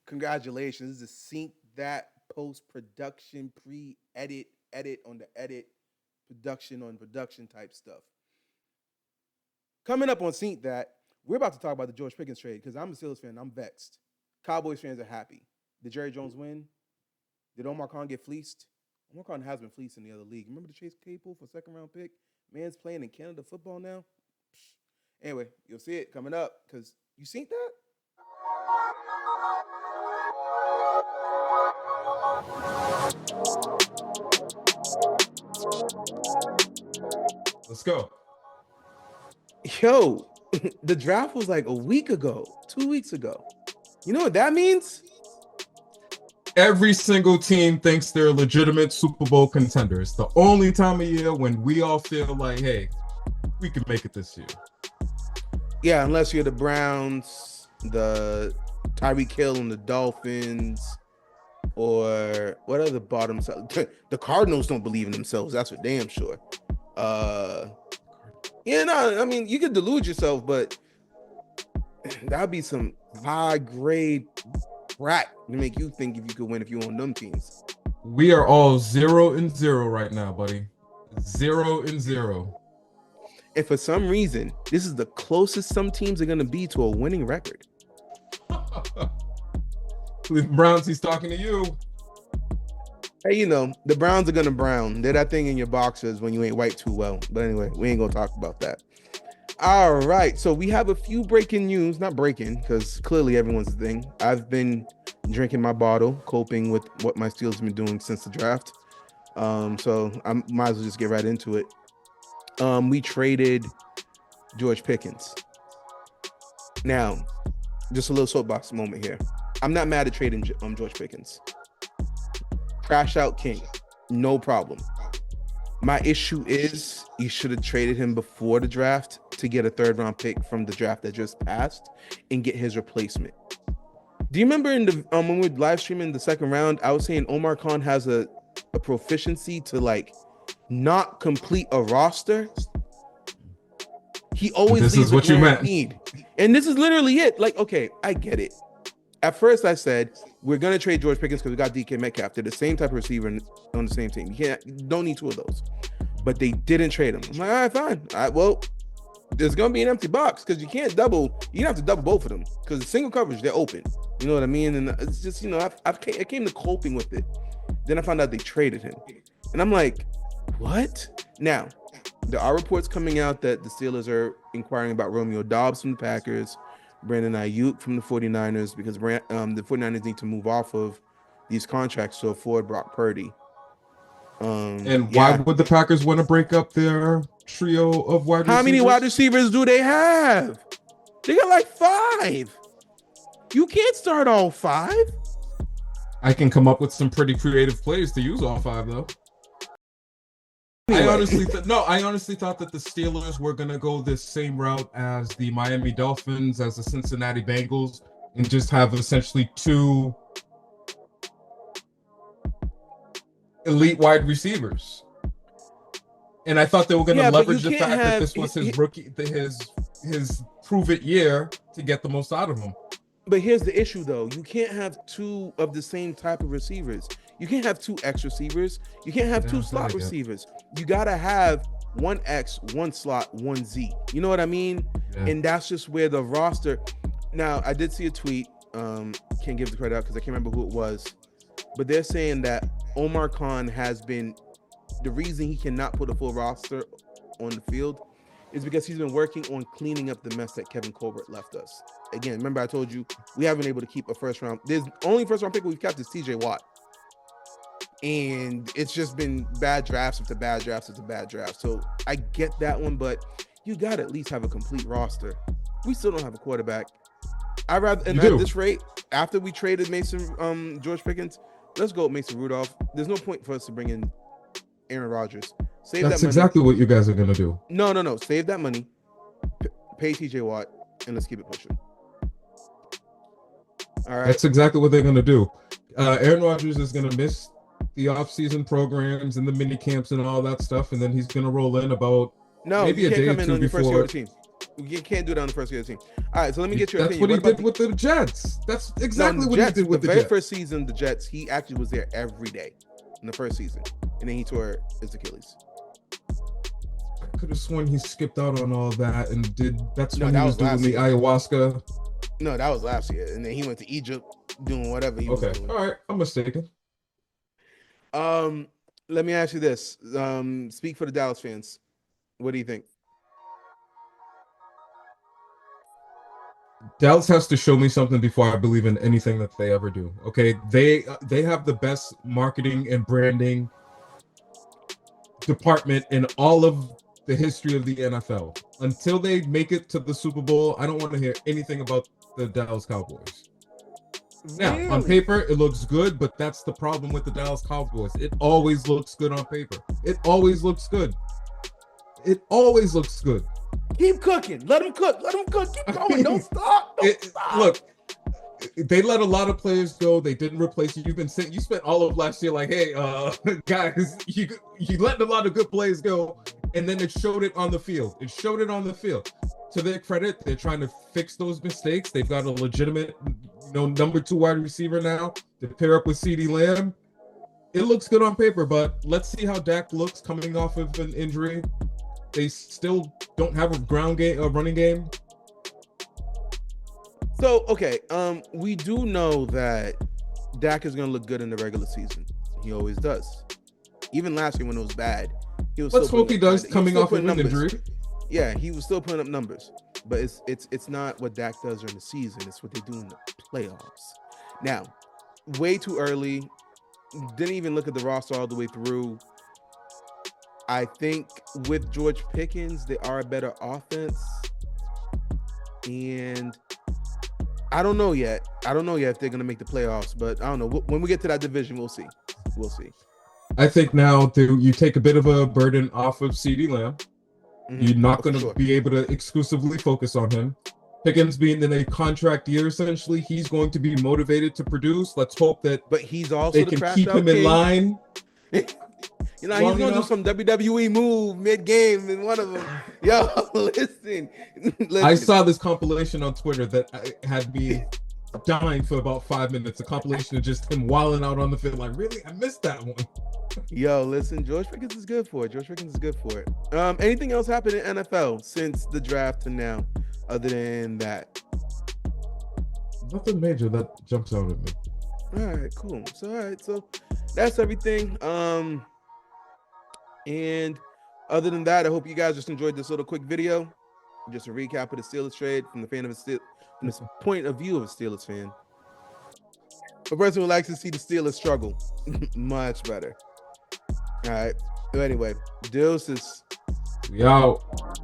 Congratulations. This is Seent That post-production, edit on the edit, production on production type stuff. Coming up on Seent That, we're about to talk about the George Pickens trade because I'm a Steelers fan. I'm vexed. Cowboys fans are happy. Did Jerry Jones win? Did Omar Khan get fleeced? Omar Khan has been fleeced in the other league. Remember the Chase Claypool for second round pick? Man's playing in Canada football now. Anyway, you'll see it coming up because you seen that? Let's go. Yo, the draft was like a week ago, 2 weeks ago. You know what that means? Every single team thinks they're legitimate Super Bowl contenders. The only time of year when we all feel like, hey, we can make it this year. Yeah, unless you're the Browns, the Tyreek Hill and the Dolphins, or what other bottom side? The Cardinals don't believe in themselves. That's for damn sure. I mean, you could delude yourself, but that'd be some high grade crack to make you think if you could win if you own them teams. We are all 0-0 right now, buddy. 0-0. And for some reason, this is the closest some teams are going to be to a winning record. Cleveland Browns, he's talking to you. Hey, you know, the Browns are going to brown. They're that thing in your boxers when you ain't wipe too well. But anyway, we ain't going to talk about that. All right. So we have a few breaking news. Not breaking, because clearly everyone's the thing. I've been drinking my bottle, coping with what my Steelers have been doing since the draft. So I might as well just get right into it. We traded George Pickens. Now, just a little soapbox moment here. I'm not mad at trading George Pickens. Crash out king, no problem. My issue is you should have traded him before the draft to get a third round pick from the draft that just passed and get his replacement. Do you remember in the when we were live streaming the second round, I was saying Omar Khan has a proficiency to like not complete a roster. He always This leaves is what you meant. need. And this is literally it. Like, okay, I get it. At first, I said we're gonna trade George Pickens because we got DK Metcalf. They're the same type of receiver on the same team. You don't need two of those. But they didn't trade him. I'm like, all right, fine. All right, well, there's gonna be an empty box because you can't double. You have to double both of them because single coverage they're open. You know what I mean? And it's just I came to coping with it. Then I found out they traded him, and I'm like, what? Now, there are reports coming out that the Steelers are inquiring about Romeo Doubs from the Packers, Brandon Ayuk from the 49ers, because the 49ers need to move off of these contracts to afford Brock Purdy. And why would the Packers want to break up their trio of wide receivers? How many wide receivers do they have? They got like 5. You can't start all 5. I can come up with some pretty creative plays to use all 5, though. Anyway. I honestly thought that the Steelers were going to go this same route as the Miami Dolphins, as the Cincinnati Bengals, and just have essentially 2 elite wide receivers. And I thought they were going to leverage the fact that this was his rookie, his prove-it year to get the most out of him. But here's the issue, though. You can't have 2 of the same type of receivers. You can't have 2 X receivers. You can't have 2 slot receivers. You got to have 1 X, 1 slot, 1 Z. You know what I mean? Yeah. And that's just where the roster... Now, I did see a tweet. Can't give the credit out because I can't remember who it was. But they're saying that Omar Khan has been... The reason he cannot put a full roster on the field is because he's been working on cleaning up the mess that Kevin Colbert left us. Again, remember I told you we haven't been able to keep a first round. There's only first round pick we've kept is TJ Watt. And it's just been bad drafts after bad drafts after bad drafts. So I get that one, but you got to at least have a complete roster. We still don't have a quarterback. I'd rather, and at this rate, after we traded George Pickens, let's go with Mason Rudolph. There's no point for us to bring in Aaron Rodgers. That's exactly what you guys are going to do. No. Save that money, pay TJ Watt, and let's keep it pushing. All right. That's exactly what they're going to do. Aaron Rodgers is going to miss the off-season programs and the mini camps and all that stuff, and then he's going to roll in about maybe a day or two before. You can't do that on the first year of the team. All right, so let me get your That's opinion. what he did with the Jets. That's exactly what he did with the very Jets. first season, the Jets, he actually was there every day in the first season, and then he tore his Achilles. I could have sworn he skipped out on all that and did. That's when he was doing the ayahuasca. No, that was last year, and then he went to Egypt doing whatever he was doing. All right, I'm mistaken. Let me ask you this. Speak for the Dallas fans. What do you think? Dallas has to show me something before I believe in anything that they ever do. Okay, they have the best marketing and branding department in all of the history of the NFL. Until they make it to the Super Bowl, I don't want to hear anything about the Dallas Cowboys. Now, really? On paper, it looks good, but that's the problem with the Dallas Cowboys. It always looks good on paper. It always looks good. It always looks good. Keep cooking. Let them cook. Let them cook. Keep going. Don't stop. Don't stop. Look, they let a lot of players go. They didn't replace you. You spent all of last year like, hey, guys, you letting a lot of good players go, and then it showed it on the field. It showed it on the field. To their credit, they're trying to fix those mistakes. They've got a legitimate, number 2 wide receiver now to pair up with CeeDee Lamb. It looks good on paper, but let's see how Dak looks coming off of an injury. They still don't have a running game. So, okay, we do know that Dak is going to look good in the regular season. He always does. Even last year when it was bad, he was. Let's hope he does coming off of an injury. Yeah, he was still putting up numbers, but it's not what Dak does during the season. It's what they do in the playoffs. Now, way too early. Didn't even look at the roster all the way through. I think with George Pickens, they are a better offense, and I don't know yet. I don't know yet if they're going to make the playoffs, but I don't know. When we get to that division, we'll see. We'll see. I think now you take a bit of a burden off of CeeDee Lamb. Mm-hmm. You're not going to be able to exclusively focus on him. Pickens being in a contract year, essentially, he's going to be motivated to produce. Let's hope that. But he's also they can keep him in line. He's going to do some WWE move mid-game in one of them. Yo, listen. I saw this compilation on Twitter that had me dying for about 5 minutes. A compilation of just him wilding out on the field. Like, really? I missed that one. Yo, listen, George Pickens is good for it. Anything else happened in NFL since the draft to now, other than that? Nothing major that jumps out at me. All right, cool. So that's everything. And other than that, I hope you guys just enjoyed this little quick video. Just a recap of the Steelers trade from the point of view of a Steelers fan. A person who likes to see the Steelers struggle. Much better. All right. So anyway, deuces. We out.